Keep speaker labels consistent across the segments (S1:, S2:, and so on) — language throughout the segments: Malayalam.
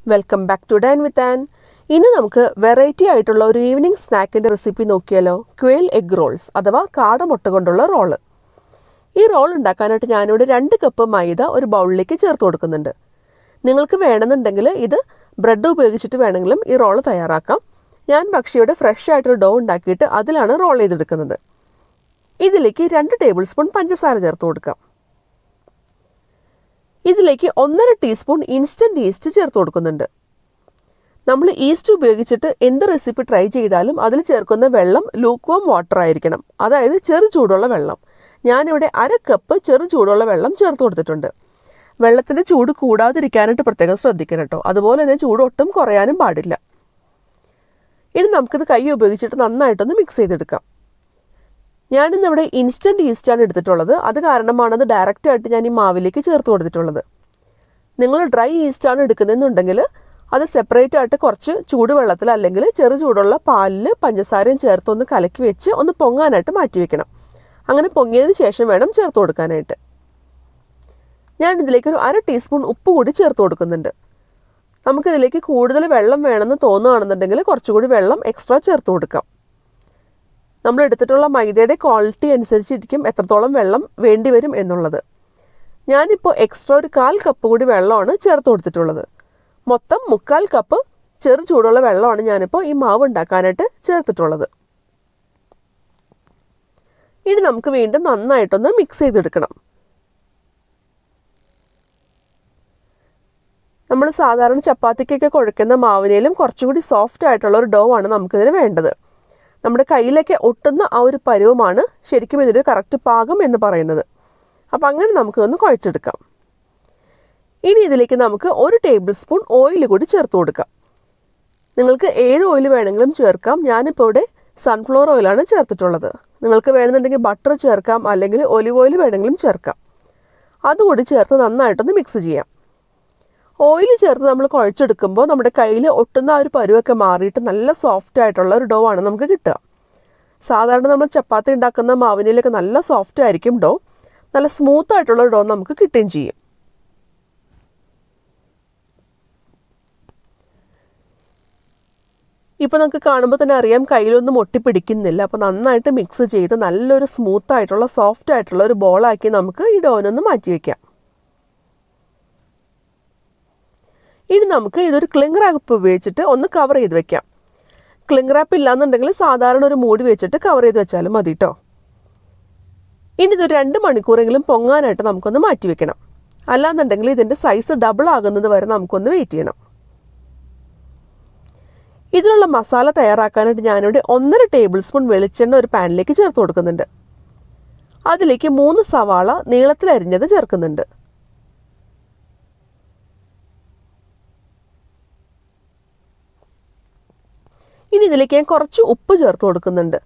S1: Welcome back to Dine with Ann. ഇന്ന് നമുക്ക് വെറൈറ്റി ആയിട്ടുള്ള ഒരു ഈവനിങ് സ്നാക്കിൻ്റെ റെസിപ്പി നോക്കിയാലോ. ക്വെയിൽ എഗ് റോൾസ് അഥവാ കാടമുട്ട കൊണ്ടുള്ള റോള്. ഈ റോൾ ഉണ്ടാക്കാനായിട്ട് ഞാനിവിടെ 2 കപ്പ് മൈദ ഒരു ബൗളിലേക്ക് ചേർത്ത് കൊടുക്കുന്നുണ്ട്. നിങ്ങൾക്ക് വേണമെന്നുണ്ടെങ്കിൽ ഇത് ബ്രെഡ് ഉപയോഗിച്ചിട്ട് വേണമെങ്കിലും ഈ റോള് തയ്യാറാക്കാം. ഞാൻ പക്ഷേ ഇവിടെ ഫ്രഷ് ആയിട്ടൊരു ഡോ ഉണ്ടാക്കിയിട്ട് അതിലാണ് റോൾ ചെയ്തെടുക്കുന്നത്. ഇതിലേക്ക് 2 ടേബിൾ സ്പൂൺ പഞ്ചസാര ചേർത്ത് കൊടുക്കാം. ഇതിലേക്ക് 1.5 ടീസ്പൂൺ ഇൻസ്റ്റൻറ്റ് ഈസ്റ്റ് ചേർത്ത് കൊടുക്കുന്നുണ്ട്. നമ്മൾ ഈസ്റ്റ് ഉപയോഗിച്ചിട്ട് എന്ത് റെസിപ്പി ട്രൈ ചെയ്താലും അതിൽ ചേർക്കുന്ന വെള്ളം ലൂക്ക്വാം വാട്ടർ ആയിരിക്കണം, അതായത് ചെറു ചൂടുള്ള വെള്ളം. ഞാനിവിടെ 1/2 കപ്പ് ചെറു ചൂടുള്ള വെള്ളം ചേർത്ത് കൊടുത്തിട്ടുണ്ട്. വെള്ളത്തിൻ്റെ ചൂട് കൂടാതിരിക്കാനായിട്ട് പ്രത്യേകം ശ്രദ്ധിക്കണം കേട്ടോ. അതുപോലെ തന്നെ ചൂട് ഒട്ടും കുറയാനും പാടില്ല. ഇനി നമുക്കിത് കൈ ഉപയോഗിച്ചിട്ട് നന്നായിട്ടൊന്ന് മിക്സ് ചെയ്തെടുക്കാം. ഞാനിന്നിവിടെ ഇൻസ്റ്റൻറ്റ് ഈസ്റ്റാണ് എടുത്തിട്ടുള്ളത്. അത് കാരണമാണത് ഡയറക്റ്റായിട്ട് ഞാൻ ഈ മാവിലേക്ക് ചേർത്ത് കൊടുത്തിട്ടുള്ളത്. നിങ്ങൾ ഡ്രൈ ഈസ്റ്റാണ് എടുക്കുന്നതെന്നുണ്ടെങ്കിൽ അത് സെപ്പറേറ്റ് ആയിട്ട് കുറച്ച് ചൂടുവെള്ളത്തിൽ അല്ലെങ്കിൽ ചെറു ചൂടുള്ള പാലിൽ പഞ്ചസാരയും ചേർത്തൊന്ന് കലക്കി വെച്ച് ഒന്ന് പൊങ്ങാനായിട്ട് മാറ്റി വെക്കണം. അങ്ങനെ പൊങ്ങിയതിന് ശേഷം വേണം ചേർത്ത് കൊടുക്കാനായിട്ട്. ഞാനിതിലേക്ക് ഒരു 1/2 ടീസ്പൂൺ ഉപ്പ് കൂടി ചേർത്ത് കൊടുക്കുന്നുണ്ട്. നമുക്കിതിലേക്ക് കൂടുതൽ വെള്ളം വേണമെന്ന് തോന്നുകയാണെന്നുണ്ടെങ്കിൽ കുറച്ചുകൂടി വെള്ളം എക്സ്ട്രാ ചേർത്ത് കൊടുക്കാം. നമ്മൾ എടുത്തിട്ടുള്ള മൈദയുടെ ക്വാളിറ്റി അനുസരിച്ചിരിക്കും എത്രത്തോളം വെള്ളം വേണ്ടി വരും എന്നുള്ളത്. ഞാനിപ്പോൾ എക്സ്ട്രാ ഒരു 1/4 കപ്പ് കൂടി വെള്ളമാണ് ചേർത്ത് കൊടുത്തിട്ടുള്ളത്. മൊത്തം 3/4 കപ്പ് ചെറു ചൂടുള്ള വെള്ളമാണ് ഞാനിപ്പോൾ ഈ മാവ് ഉണ്ടാക്കാനായിട്ട് ചേർത്തിട്ടുള്ളത്. ഇനി നമുക്ക് വീണ്ടും നന്നായിട്ടൊന്ന് മിക്സ് ചെയ്തെടുക്കണം. നമ്മൾ സാധാരണ ചപ്പാത്തിക്കൊക്കെ കുഴക്കുന്ന മാവിനേലും കുറച്ചുകൂടി സോഫ്റ്റ് ആയിട്ടുള്ള ഒരു ഡോ ആണ് നമുക്കിതിന് വേണ്ടത്. നമ്മുടെ കയ്യിലൊക്കെ ഒട്ടുന്ന ആ ഒരു പരുവമാണ് ശരിക്കും ഇതിൻ്റെ കറക്റ്റ് പാകം എന്ന് പറയുന്നത്. അപ്പം അങ്ങനെ നമുക്കൊന്ന് കുഴച്ചെടുക്കാം. ഇനി ഇതിലേക്ക് നമുക്ക് 1 ടേബിൾ സ്പൂൺ ഓയിൽ കൂടി ചേർത്ത് കൊടുക്കാം. നിങ്ങൾക്ക് ഏത് ഓയിൽ വേണമെങ്കിലും ചേർക്കാം. ഞാനിപ്പോൾ ഇവിടെ സൺഫ്ലവർ ഓയിലാണ് ചേർത്തിട്ടുള്ളത്. നിങ്ങൾക്ക് വേണമെന്നുണ്ടെങ്കിൽ ബട്ടർ ചേർക്കാം, അല്ലെങ്കിൽ ഒലിവ് ഓയിൽ വേണമെങ്കിലും ചേർക്കാം. അതുകൂടി ചേർത്ത് നന്നായിട്ടൊന്ന് മിക്സ് ചെയ്യാം. ഓയിൽ ചേർത്ത് നമ്മൾ കുഴച്ചെടുക്കുമ്പോൾ നമ്മുടെ കയ്യിൽ ഒട്ടുന്ന ആ ഒരു പരുവൊക്കെ മാറിയിട്ട് നല്ല സോഫ്റ്റ് ആയിട്ടുള്ള ഒരു ഡോ ആണ് നമുക്ക് കിട്ടുക. സാധാരണ നമ്മൾ ചപ്പാത്തി ഉണ്ടാക്കുന്ന മാവിനയിലൊക്കെ നല്ല സോഫ്റ്റ് ആയിരിക്കും ഡോ. നല്ല സ്മൂത്ത് ആയിട്ടുള്ള ഡോ നമുക്ക് കിട്ടുകയും ചെയ്യും. ഇപ്പോൾ നമുക്ക് കാണുമ്പോൾ തന്നെ അറിയാം കയ്യിലൊന്നും ഒട്ടിപ്പിടിക്കുന്നില്ല. അപ്പോൾ നന്നായിട്ട് മിക്സ് ചെയ്ത് നല്ലൊരു സ്മൂത്ത് ആയിട്ടുള്ള സോഫ്റ്റ് ആയിട്ടുള്ള ഒരു ബോളാക്കി നമുക്ക് ഈ ഡോനൊന്ന് മാറ്റി വയ്ക്കാം. ഇനി നമുക്ക് ഇതൊരു ക്ലിംഗ് റാപ്പ് ഉപയോഗിച്ചിട്ട് ഒന്ന് കവർ ചെയ്ത് വെക്കാം. ക്ലിംഗ് റാപ്പ് ഇല്ലാന്നുണ്ടെങ്കിൽ സാധാരണ ഒരു മൂടി വെച്ചിട്ട് കവർ ചെയ്ത് വെച്ചാലും മതി കേട്ടോ. ഇനി ഇതൊരു 2 മണിക്കൂറെങ്കിലും പൊങ്ങാനായിട്ട് നമുക്കൊന്ന് മാറ്റി വെക്കണം. അല്ലാന്നുണ്ടെങ്കിൽ ഇതിൻ്റെ സൈസ് ഡബിൾ ആകുന്നത് വരെ നമുക്കൊന്ന് വെയിറ്റ് ചെയ്യണം. ഇതിനുള്ള മസാല തയ്യാറാക്കാനായിട്ട് ഞാനിവിടെ 1.5 ടേബിൾ സ്പൂൺ വെളിച്ചെണ്ണ ഒരു പാനിലേക്ക് ചേർത്ത് കൊടുക്കുന്നുണ്ട്. അതിലേക്ക് 3 സവാള നീളത്തിൽ അരിഞ്ഞത് ചേർക്കുന്നുണ്ട്. ഇനി ഇതിലേക്ക് ഞാൻ കുറച്ച് ഉപ്പ് ചേർത്ത് കൊടുക്കുന്നുണ്ട്.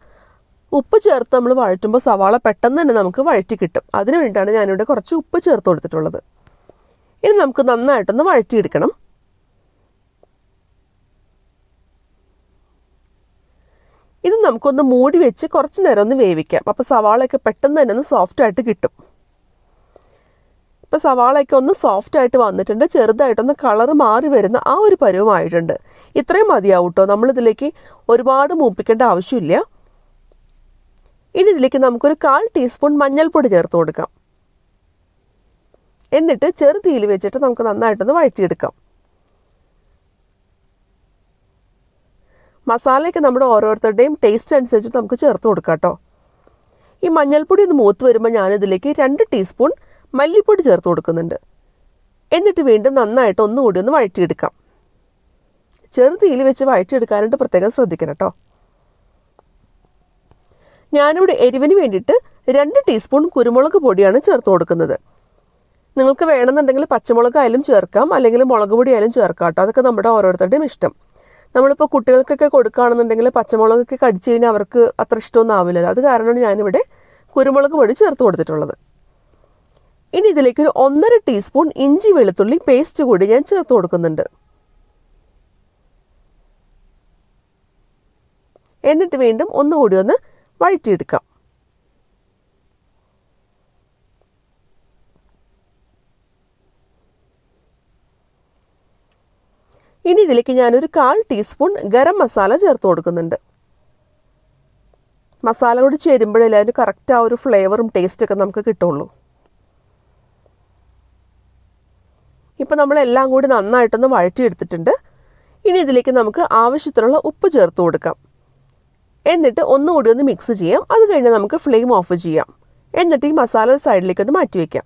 S1: ഉപ്പ് ചേർത്ത് നമ്മൾ വഴറ്റുമ്പോൾ സവാള പെട്ടെന്ന് തന്നെ നമുക്ക് വഴറ്റി കിട്ടും. അതിന് വേണ്ടിയിട്ടാണ് ഞാനിവിടെ കുറച്ച് ഉപ്പ് ചേർത്ത് കൊടുത്തിട്ടുള്ളത്. ഇനി നമുക്ക് നന്നായിട്ടൊന്ന് വഴറ്റിയെടുക്കണം. ഇത് നമുക്കൊന്ന് മൂടി വെച്ച് കുറച്ച് നേരം ഒന്ന് വേവിക്കാം. അപ്പോൾ സവാളയൊക്കെ പെട്ടെന്ന് തന്നെ ഒന്ന് സോഫ്റ്റായിട്ട് കിട്ടും. ഇപ്പോൾ സവാളയൊക്കെ ഒന്ന് സോഫ്റ്റായിട്ട് വന്നിട്ടുണ്ട്. ചെറുതായിട്ടൊന്ന് കളറ് മാറി വരുന്ന ആ ഒരു പരുവമായിട്ടുണ്ട്. ഇത്രയും മതിയാവും കേട്ടോ. നമ്മളിതിലേക്ക് ഒരുപാട് മൂപ്പിക്കേണ്ട ആവശ്യമില്ല. ഇനി ഇതിലേക്ക് നമുക്കൊരു 1/4 ടീസ്പൂൺ മഞ്ഞൾപ്പൊടി ചേർത്ത് കൊടുക്കാം. എന്നിട്ട് ചെറു തീയിൽ വെച്ചിട്ട് നമുക്ക് നന്നായിട്ടൊന്ന് വഴറ്റിയെടുക്കാം. മസാലയൊക്കെ നമ്മുടെ ഓരോരുത്തരുടെയും ടേസ്റ്റ് അനുസരിച്ചിട്ട് നമുക്ക് ചേർത്ത് കൊടുക്കാം കേട്ടോ. ഈ മഞ്ഞൾപ്പൊടി ഒന്ന് മൂത്ത് വരുമ്പോൾ ഞാനിതിലേക്ക് 2 ടീസ്പൂൺ മല്ലിപ്പൊടി ചേർത്ത് കൊടുക്കുന്നുണ്ട്. എന്നിട്ട് വീണ്ടും നന്നായിട്ട് ഒന്നുകൂടി ഒന്ന് വഴറ്റിയെടുക്കാം. ചെറു തീയിൽ വെച്ച് വഴറ്റിയെടുക്കാനായിട്ട് പ്രത്യേകം ശ്രദ്ധിക്കണം കേട്ടോ. ഞാനിവിടെ എരിവിന് വേണ്ടിയിട്ട് 2 ടീസ്പൂൺ കുരുമുളക് പൊടിയാണ് ചേർത്ത് കൊടുക്കുന്നത്. നിങ്ങൾക്ക് വേണമെന്നുണ്ടെങ്കിൽ പച്ചമുളകായാലും ചേർക്കാം, അല്ലെങ്കിൽ മുളക് പൊടി ആയാലും ചേർക്കാം കേട്ടോ. അതൊക്കെ നമ്മുടെ ഓരോരുത്തരുടെയും ഇഷ്ടം. നമ്മളിപ്പോൾ കുട്ടികൾക്കൊക്കെ കൊടുക്കുകയാണെന്നുണ്ടെങ്കിൽ പച്ചമുളകൊക്കെ കടിച്ചു കഴിഞ്ഞാൽ അവർക്ക് അത്ര ഇഷ്ടമൊന്നും ആവില്ലല്ലോ. അത് കാരണമാണ് ഞാനിവിടെ കുരുമുളക് പൊടി ചേർത്ത് കൊടുത്തിട്ടുള്ളത്. ഇനി ഇതിലേക്കൊരു 1.5 ടീസ്പൂൺ ഇഞ്ചി വെളുത്തുള്ളി പേസ്റ്റ് കൂടി ഞാൻ ചേർത്ത് കൊടുക്കുന്നുണ്ട്. എന്നിട്ട് വീണ്ടും ഒന്നുകൂടി ഒന്ന് വഴറ്റിയെടുക്കാം. ഇനി ഇതിലേക്ക് ഞാനൊരു 1/4 ടീസ്പൂൺ ഗരം മസാല ചേർത്ത് കൊടുക്കുന്നുണ്ട്. മസാല കൂടി ചേരുമ്പോഴല്ലേ അതിന് കറക്റ്റ് ആ ഒരു ഫ്ലേവറും ടേസ്റ്റൊക്കെ നമുക്ക് കിട്ടുള്ളൂ. ഇപ്പോൾ നമ്മളെല്ലാം കൂടി നന്നായിട്ടൊന്ന് വഴറ്റിയെടുത്തിട്ടുണ്ട്. ഇനി ഇതിലേക്ക് നമുക്ക് ആവശ്യത്തിനുള്ള ഉപ്പ് ചേർത്ത് കൊടുക്കാം. എന്നിട്ട് ഒന്നുകൂടി ഒന്ന് മിക്സ് ചെയ്യാം. അത് കഴിഞ്ഞ് നമുക്ക് ഫ്ലെയിം ഓഫ് ചെയ്യാം. എന്നിട്ട് ഈ മസാല ഒരു സൈഡിലേക്കൊന്ന് മാറ്റി വയ്ക്കാം.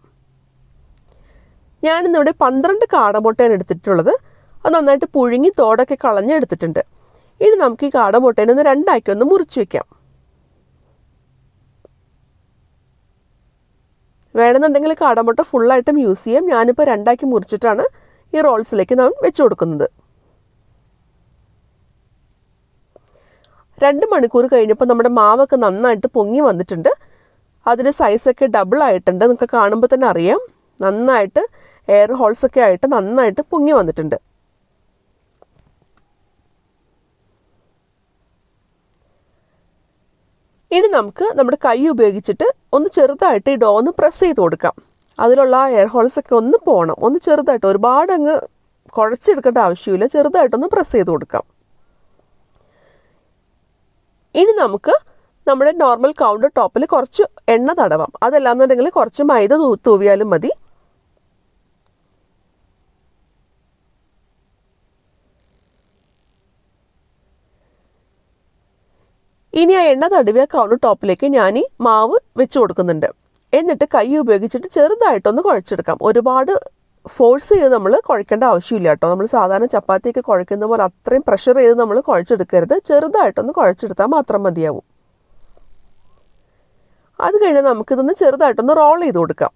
S1: ഞാനിന്നിവിടെ 12 കാടമുട്ടയാണ് എടുത്തിട്ടുള്ളത്. അത് നന്നായിട്ട് പുഴുങ്ങി തോടൊക്കെ കളഞ്ഞെടുത്തിട്ടുണ്ട്. ഇനി നമുക്ക് ഈ കാടമുട്ടേനെ ഒന്ന് 2 ആക്കി ഒന്ന് മുറിച്ച് വയ്ക്കാം. വേണമെന്നുണ്ടെങ്കിൽ കാടമുട്ട ഫുള്ളായിട്ടും യൂസ് ചെയ്യാം. ഞാനിപ്പോൾ 2 ആക്കി മുറിച്ചിട്ടാണ് ഈ റോൾസിലേക്ക് നാം വെച്ച് കൊടുക്കുന്നത്. 2 മണിക്കൂർ കഴിഞ്ഞപ്പോൾ നമ്മുടെ മാവൊക്കെ നന്നായിട്ട് പൊങ്ങി വന്നിട്ടുണ്ട്. അതിൻ്റെ സൈസൊക്കെ ഡബിൾ ആയിട്ടുണ്ട്. നിങ്ങൾക്ക് കാണുമ്പോൾ തന്നെ അറിയാം. നന്നായിട്ട് എയർ ഹോൾസൊക്കെ ആയിട്ട് നന്നായിട്ട് പൊങ്ങി വന്നിട്ടുണ്ട്. ഇനി നമുക്ക് നമ്മുടെ കൈ ഉപയോഗിച്ചിട്ട് ഒന്ന് ചെറുതായിട്ട് ഈ ഡോ ഒന്ന് പ്രസ് ചെയ്ത് കൊടുക്കാം. അതിലുള്ള ആ എയർ ഹോൾസൊക്കെ ഒന്ന് പോകണം. ഒന്ന് ചെറുതായിട്ട്, ഒരുപാട് അങ്ങ് കുഴച്ചെടുക്കേണ്ട ആവശ്യമില്ല. ചെറുതായിട്ടൊന്ന് പ്രസ് ചെയ്ത് കൊടുക്കാം. ഇനി നമുക്ക് നമ്മുടെ നോർമൽ കൗണ്ടർ ടോപ്പിൽ കുറച്ച് എണ്ണ തടവാം. അതല്ലാന്നുണ്ടെങ്കിൽ കുറച്ച് മൈദ തൂവിയാലും മതി. ഇനി ആ എണ്ണ തടവിയ കൗണ്ടർ ടോപ്പിലേക്ക് ഞാൻ ഈ മാവ് വെച്ച് കൊടുക്കുന്നുണ്ട്. എന്നിട്ട് കൈ ഉപയോഗിച്ചിട്ട് ചെറുതായിട്ടൊന്ന് കുഴച്ചെടുക്കാം. ഒരുപാട് ഫോഴ്സ് ചെയ്ത് നമ്മൾ കുഴക്കേണ്ട ആവശ്യമില്ല കേട്ടോ. നമ്മൾ സാധാരണ ചപ്പാത്തിയൊക്കെ കുഴക്കുന്ന പോലെ അത്രയും പ്രഷർ ചെയ്ത് നമ്മൾ കുഴച്ചെടുക്കരുത്. ചെറുതായിട്ടൊന്ന് കുഴച്ചെടുത്താൽ മാത്രം മതിയാവും. അത് കഴിഞ്ഞ് നമുക്കിതൊന്ന് ചെറുതായിട്ടൊന്ന് റോൾ ചെയ്ത് കൊടുക്കാം.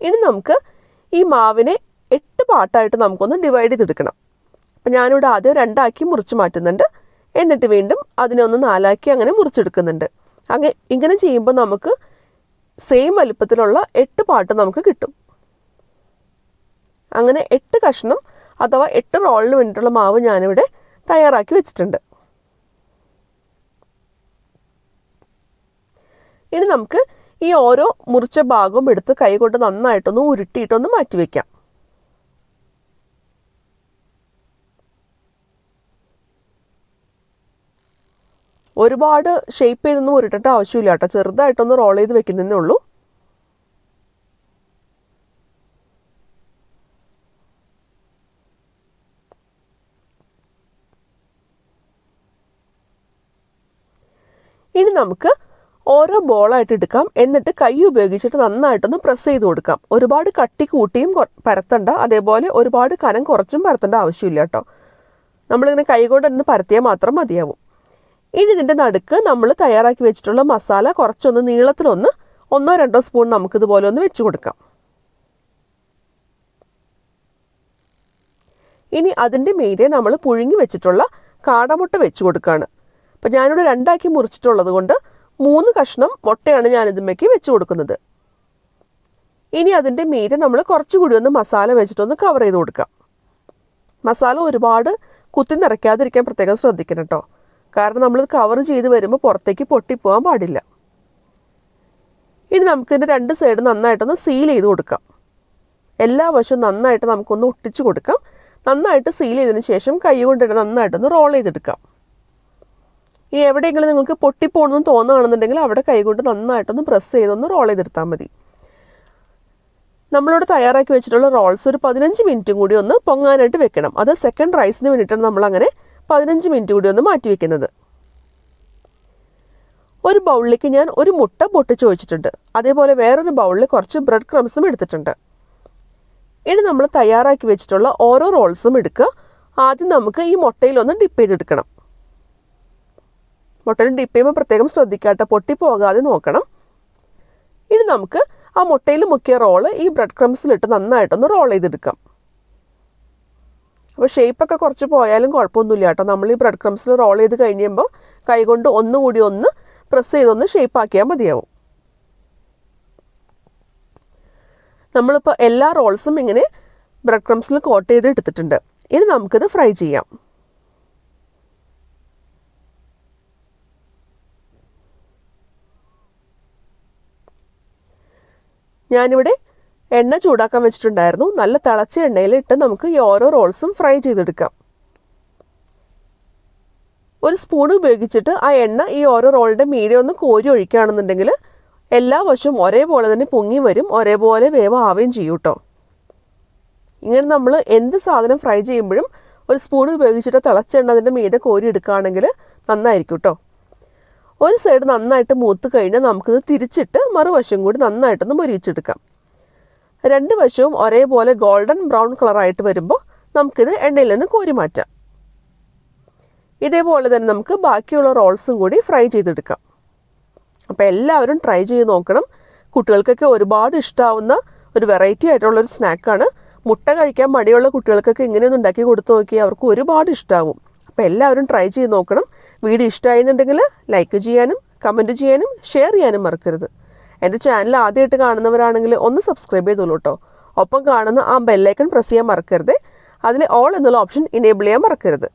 S1: ഇനി നമുക്ക് ഈ മാവിനെ 8 പാർട്ടായിട്ട് നമുക്കൊന്ന് ഡിവൈഡ് ചെയ്തെടുക്കണം. അപ്പം ഞാനിവിടെ ആദ്യം 2 ആക്കി മുറിച്ച് മാറ്റുന്നുണ്ട്. എന്നിട്ട് വീണ്ടും അതിനെ ഒന്ന് 4 ആക്കി അങ്ങനെ മുറിച്ചെടുക്കുന്നുണ്ട്. ഇങ്ങനെ ചെയ്യുമ്പോൾ നമുക്ക് സെയിം വലുപ്പത്തിലുള്ള 8 പാർട്ട് നമുക്ക് കിട്ടും. അങ്ങനെ 8 കഷ്ണം അഥവാ 8 റോളിന് വേണ്ടിയിട്ടുള്ള മാവ് ഞാനിവിടെ തയ്യാറാക്കി വെച്ചിട്ടുണ്ട്. ഇനി നമുക്ക് ഈ ഓരോ മുറിച്ച ഭാഗവും എടുത്ത് കൈകൊണ്ട് നന്നായിട്ടൊന്ന് ഉരുട്ടിയിട്ടൊന്ന് മാറ്റി വയ്ക്കാം. ഒരുപാട് ഷേപ്പ് ചെയ്തൊന്നും ഉരുട്ടേണ്ട ആവശ്യമില്ല കേട്ടോ. ചെറുതായിട്ടൊന്ന് റോൾ ചെയ്ത് വെക്കുന്നതേ ഉള്ളൂ. ഇനി നമുക്ക് ഓരോ ബോളായിട്ട് എടുക്കാം. എന്നിട്ട് കൈ ഉപയോഗിച്ചിട്ട് നന്നായിട്ടൊന്ന് പ്രസ് ചെയ്ത് കൊടുക്കാം. ഒരുപാട് കട്ടി കൂട്ടിയും പരത്തണ്ട, അതേപോലെ ഒരുപാട് കനം കുറച്ചും പരത്തേണ്ട ആവശ്യമില്ല കേട്ടോ. നമ്മളിങ്ങനെ കൈ കൊണ്ടൊന്ന് പരത്തിയാൽ മാത്രം മതിയാവും. ഇനി ഇതിൻ്റെ നടുക്ക് നമ്മൾ തയ്യാറാക്കി വെച്ചിട്ടുള്ള മസാല കുറച്ചൊന്ന് നീളത്തിലൊന്ന് 1-2 സ്പൂൺ നമുക്കിതുപോലെ ഒന്ന് വെച്ച് കൊടുക്കാം. ഇനി അതിൻ്റെ മീതെ നമ്മൾ പുഴുങ്ങി വെച്ചിട്ടുള്ള കാടമുട്ട വെച്ച് കൊടുക്കുകയാണ്. അപ്പം ഞാനിവിടെ 2 ആക്കി മുറിച്ചിട്ടുള്ളത് കൊണ്ട് 3 കഷ്ണം മുട്ടയാണ് ഞാനിതുമ്മേക്ക് വെച്ച് കൊടുക്കുന്നത്. ഇനി അതിൻ്റെ മീതെ നമ്മൾ കുറച്ചുകൂടി ഒന്ന് മസാല വെച്ചിട്ടൊന്ന് കവർ ചെയ്ത് കൊടുക്കാം. മസാല ഒരുപാട് കുത്തി നിറയ്ക്കാതിരിക്കാൻ പ്രത്യേകം ശ്രദ്ധിക്കണം കേട്ടോ. കാരണം നമ്മളിത് കവർ ചെയ്ത് വരുമ്പോൾ പുറത്തേക്ക് പൊട്ടിപ്പോകാൻ പാടില്ല. ഇനി നമുക്കിതിൻ്റെ 2 സൈഡ് നന്നായിട്ടൊന്ന് സീൽ ചെയ്ത് കൊടുക്കാം. എല്ലാ വശവും നന്നായിട്ട് നമുക്കൊന്ന് ഒട്ടിച്ച് കൊടുക്കാം. നന്നായിട്ട് സീൽ ചെയ്തതിന് ശേഷം കൈ കൊണ്ട് തന്നെ നന്നായിട്ടൊന്ന് റോൾ ചെയ്തെടുക്കാം. ഇനി എവിടെയെങ്കിലും നിങ്ങൾക്ക് പൊട്ടിപ്പോകണമെന്ന് തോന്നുകയാണെന്നുണ്ടെങ്കിൽ അവിടെ കൈകൊണ്ട് നന്നായിട്ടൊന്ന് പ്രസ് ചെയ്തൊന്ന് റോൾ ചെയ്തെടുത്താൽ മതി. നമ്മളിവിടെ തയ്യാറാക്കി വെച്ചിട്ടുള്ള റോൾസ് ഒരു 15 മിനിറ്റും കൂടി ഒന്ന് പൊങ്ങാനായിട്ട് വെക്കണം. അത് സെക്കൻഡ് റൈസിന് വേണ്ടിയിട്ടാണ് നമ്മളങ്ങനെ 15 മിനിറ്റ് കൂടി ഒന്ന് മാറ്റി വെക്കുന്നത്. ഒരു ബൗളിലേക്ക് ഞാൻ ഒരു മുട്ട പൊട്ടിച്ച് വെച്ചിട്ടുണ്ട്. അതേപോലെ വേറൊരു ബൗളിൽ കുറച്ച് ബ്രെഡ് ക്രംസും എടുത്തിട്ടുണ്ട്. ഇനി നമ്മൾ തയ്യാറാക്കി വെച്ചിട്ടുള്ള ഓരോ റോൾസും എടുക്കുക. ആദ്യം നമുക്ക് ഈ മുട്ടയിലൊന്ന് ഡിപ്പ് ചെയ്തെടുക്കണം. മുട്ടയിൽ ഡിപ്പ് ചെയ്യുമ്പോൾ പ്രത്യേകം ശ്രദ്ധിക്കാട്ടോ, പൊട്ടിപ്പോകാതെ നോക്കണം. ഇനി നമുക്ക് ആ മുട്ടയിൽ മുക്കിയ റോള് ഈ ബ്രെഡ് ക്രംസിലിട്ട് നന്നായിട്ടൊന്ന് റോൾ ചെയ്തെടുക്കാം. അപ്പോൾ ഷേപ്പൊക്കെ കുറച്ച് പോയാലും കുഴപ്പമൊന്നുമില്ല കേട്ടോ. നമ്മൾ ഈ ബ്രെഡ് ക്രംസിൽ റോൾ ചെയ്ത് കഴിയുമ്പോൾ കൈകൊണ്ട് ഒന്നുകൂടി ഒന്ന് പ്രസ് ചെയ്തൊന്ന് ഷേപ്പാക്കിയാൽ മതിയാവും. നമ്മളിപ്പോൾ എല്ലാ റോൾസും ഇങ്ങനെ ബ്രെഡ് ക്രംസിൽ കോട്ട് ചെയ്ത് എടുത്തിട്ടുണ്ട്. ഇനി നമുക്കിത് ഫ്രൈ ചെയ്യാം. ഞാനിവിടെ എണ്ണ ചൂടാക്കാൻ വെച്ചിട്ടുണ്ടായിരുന്നു. നല്ല തിളച്ച എണ്ണയിലിട്ട് നമുക്ക് ഈ ഓരോ റോൾസും ഫ്രൈ ചെയ്തെടുക്കാം. ഒരു സ്പൂൺ ഉപയോഗിച്ചിട്ട് ആ എണ്ണ ഈ ഓരോ റോളിൻ്റെ മീതെ ഒന്ന് കോരി ഒഴിക്കുകയാണെന്നുണ്ടെങ്കിൽ എല്ലാ വശവും ഒരേപോലെ തന്നെ പൊങ്ങി വരും, ഒരേപോലെ വേവാവുകയും ചെയ്യും കേട്ടോ. ഇങ്ങനെ നമ്മൾ എന്ത് സാധനം ഫ്രൈ ചെയ്യുമ്പോഴും ഒരു സ്പൂൺ ഉപയോഗിച്ചിട്ട് തിളച്ച എണ്ണ അതിൻ്റെ മീതെ കോരി എടുക്കുകയാണെങ്കിൽ നന്നായിരിക്കും കേട്ടോ. ഒരു സൈഡ് നന്നായിട്ട് മൂത്ത് കഴിഞ്ഞാൽ നമുക്കിത് തിരിച്ചിട്ട് മറുവശം കൂടി നന്നായിട്ടൊന്ന് മൊരിയിച്ചെടുക്കാം. രണ്ട് വശവും ഒരേപോലെ ഗോൾഡൻ ബ്രൗൺ കളറായിട്ട് വരുമ്പോൾ നമുക്കിത് എണ്ണയിൽ നിന്ന് കോരി മാറ്റാം. ഇതേപോലെ തന്നെ നമുക്ക് ബാക്കിയുള്ള റോൾസും കൂടി ഫ്രൈ ചെയ്തെടുക്കാം. അപ്പോൾ എല്ലാവരും ട്രൈ ചെയ്ത് നോക്കണം. കുട്ടികൾക്കൊക്കെ ഒരുപാട് ഇഷ്ടമാവുന്ന ഒരു വെറൈറ്റി ആയിട്ടുള്ളൊരു സ്നാക്കാണ്. മുട്ട കഴിക്കാൻ മടിയുള്ള കുട്ടികൾക്കൊക്കെ ഇങ്ങനെയൊന്നും ഉണ്ടാക്കി കൊടുത്തു നോക്കിയാൽ അവർക്ക് ഒരുപാട് ഇഷ്ടമാവും. അപ്പോൾ എല്ലാവരും ട്രൈ ചെയ്ത് നോക്കണം. വീഡിയോ ഇഷ്ടമായെന്നുണ്ടെങ്കിൽ ലൈക്ക് ചെയ്യാനും കമൻറ്റ് ചെയ്യാനും ഷെയർ ചെയ്യാനും മറക്കരുത്. എൻ്റെ ചാനൽ ആദ്യമായിട്ട് കാണുന്നവരാണെങ്കിൽ ഒന്ന് സബ്സ്ക്രൈബ് ചെയ്തോളൂ കേട്ടോ. ഒപ്പം കാണുന്ന ആ ബെല്ലൈക്കൺ പ്രസ് ചെയ്യാൻ മറക്കരുത്. അതിൽ ഓൾ എന്നുള്ള ഓപ്ഷൻ ഇനേബിൾ ചെയ്യാൻ മറക്കരുത്.